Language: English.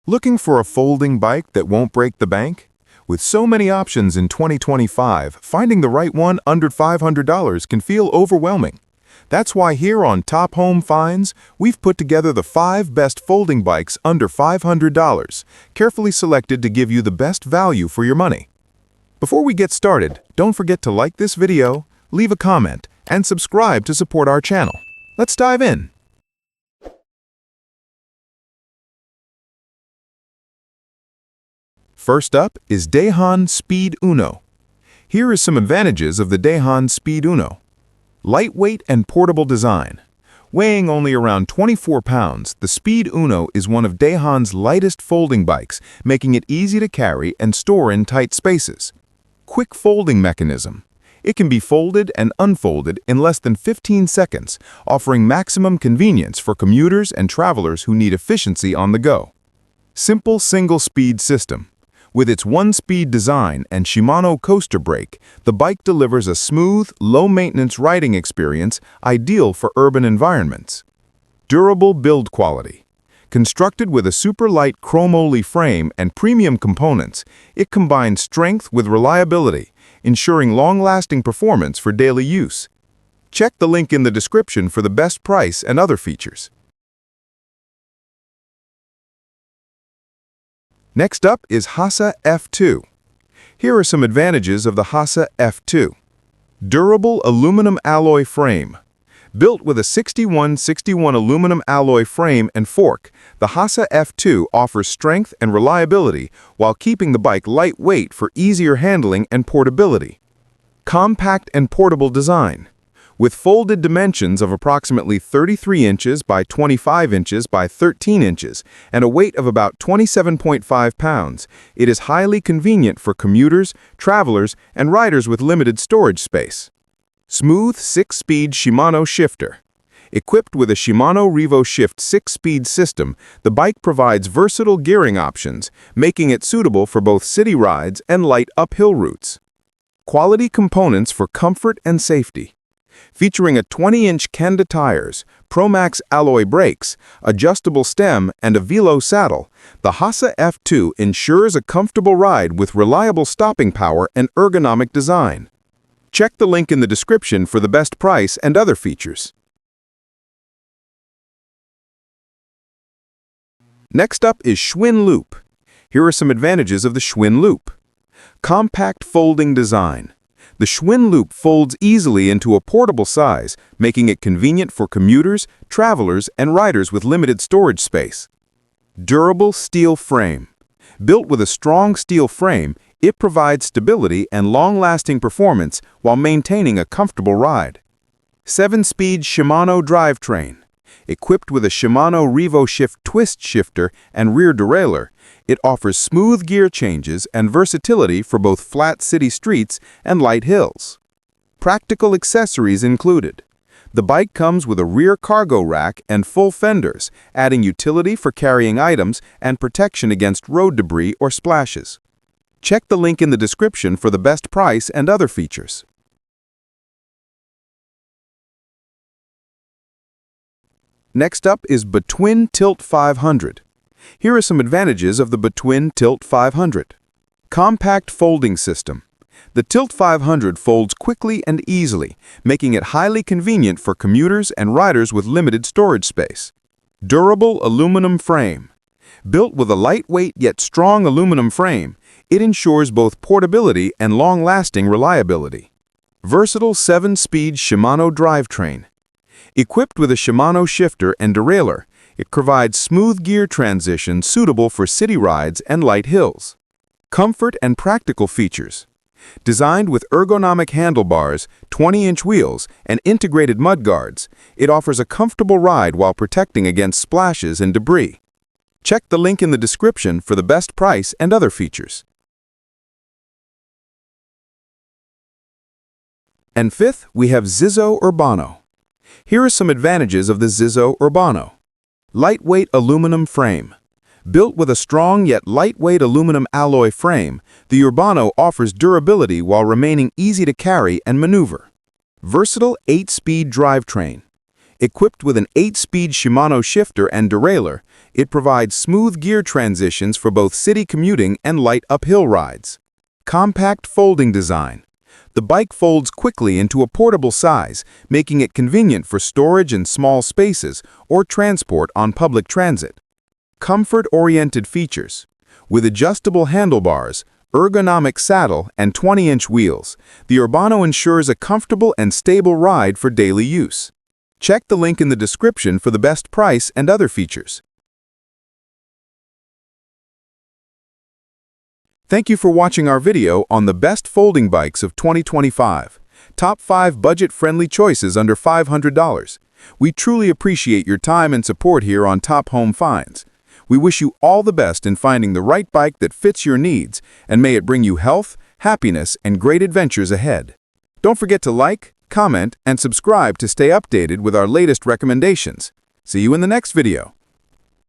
Looking for a folding bike that won't break the bank? With so many options in 2025, finding the right one under $500 can feel overwhelming. That's why here on Top Home Finds, we've put together the 5 best folding bikes under $500, carefully selected to give you the best value for your money. Before we get started, don't forget to like this video, leave a comment, and subscribe to support our channel. Let's dive in. First up is Dahon Speed Uno. Here are some advantages of the Dahon Speed Uno. Lightweight and portable design. Weighing only around 24 pounds, the Speed Uno is one of Dahon's lightest folding bikes, making it easy to carry and store in tight spaces. Quick folding mechanism. It can be folded and unfolded in less than 15 seconds, offering maximum convenience for commuters and travelers who need efficiency on the go. Simple single-speed system. With its one-speed design and Shimano coaster brake, the bike delivers a smooth, low-maintenance riding experience ideal for urban environments. Durable build quality. Constructed with a super-light chromoly frame and premium components, it combines strength with reliability, ensuring long-lasting performance for daily use. Check the link in the description for the best price and other features. Next up is Hasa F2. Here are some advantages of the Hasa F2. Durable aluminum alloy frame. Built with a 6161 aluminum alloy frame and fork, the Hasa F2 offers strength and reliability while keeping the bike lightweight for easier handling and portability. Compact and portable design. With folded dimensions of approximately 33 inches by 25 inches by 13 inches and a weight of about 27.5 pounds, it is highly convenient for commuters, travelers, and riders with limited storage space. Smooth 6-speed Shimano shifter. Equipped with a Shimano Revo Shift 6-speed system, the bike provides versatile gearing options, making it suitable for both city rides and light uphill routes. Quality components for comfort and safety. Featuring a 20-inch Kenda tires, Promax alloy brakes, adjustable stem, and a Velo saddle, the Hasa F2 ensures a comfortable ride with reliable stopping power and ergonomic design. Check the link in the description for the best price and other features. Next up is Schwinn Loop. Here are some advantages of the Schwinn Loop. Compact folding design. The Schwinn Loop folds easily into a portable size, making it convenient for commuters, travelers, and riders with limited storage space. Durable steel frame. Built with a strong steel frame, it provides stability and long-lasting performance while maintaining a comfortable ride. 7-speed Shimano drivetrain. Equipped with a Shimano Revo Shift twist shifter and rear derailleur, it offers smooth gear changes and versatility for both flat city streets and light hills. Practical accessories included. The bike comes with a rear cargo rack and full fenders, adding utility for carrying items and protection against road debris or splashes. Check the link in the description for the best price and other features. Next up is Betwin Tilt 500. Here are some advantages of the Betwin Tilt 500. Compact folding system. The Tilt 500 folds quickly and easily, making it highly convenient for commuters and riders with limited storage space. Durable aluminum frame. Built with a lightweight yet strong aluminum frame, it ensures both portability and long-lasting reliability. Versatile 7-speed Shimano drivetrain. Equipped with a Shimano shifter and derailleur, it provides smooth gear transition suitable for city rides and light hills. Comfort and practical features. Designed with ergonomic handlebars, 20-inch wheels, and integrated mudguards, it offers a comfortable ride while protecting against splashes and debris. Check the link in the description for the best price and other features. And fifth, we have Zizzo Urbano. Here are some advantages of the Zizzo Urbano. Lightweight aluminum frame. Built with a strong yet lightweight aluminum alloy frame, the Urbano offers durability while remaining easy to carry and maneuver. Versatile 8-speed drivetrain. Equipped with an 8-speed Shimano shifter and derailleur, it provides smooth gear transitions for both city commuting and light uphill rides. Compact folding design. The bike folds quickly into a portable size, making it convenient for storage in small spaces or transport on public transit. Comfort-oriented features. With adjustable handlebars, ergonomic saddle, and 20-inch wheels, the Urbano ensures a comfortable and stable ride for daily use. Check the link in the description for the best price and other features. Thank you for watching our video on the best folding bikes of 2025. Top 5 budget-friendly choices under $500. We truly appreciate your time and support here on Top Home Finds. We wish you all the best in finding the right bike that fits your needs, and may it bring you health, happiness, and great adventures ahead. Don't forget to like, comment, and subscribe to stay updated with our latest recommendations. See you in the next video.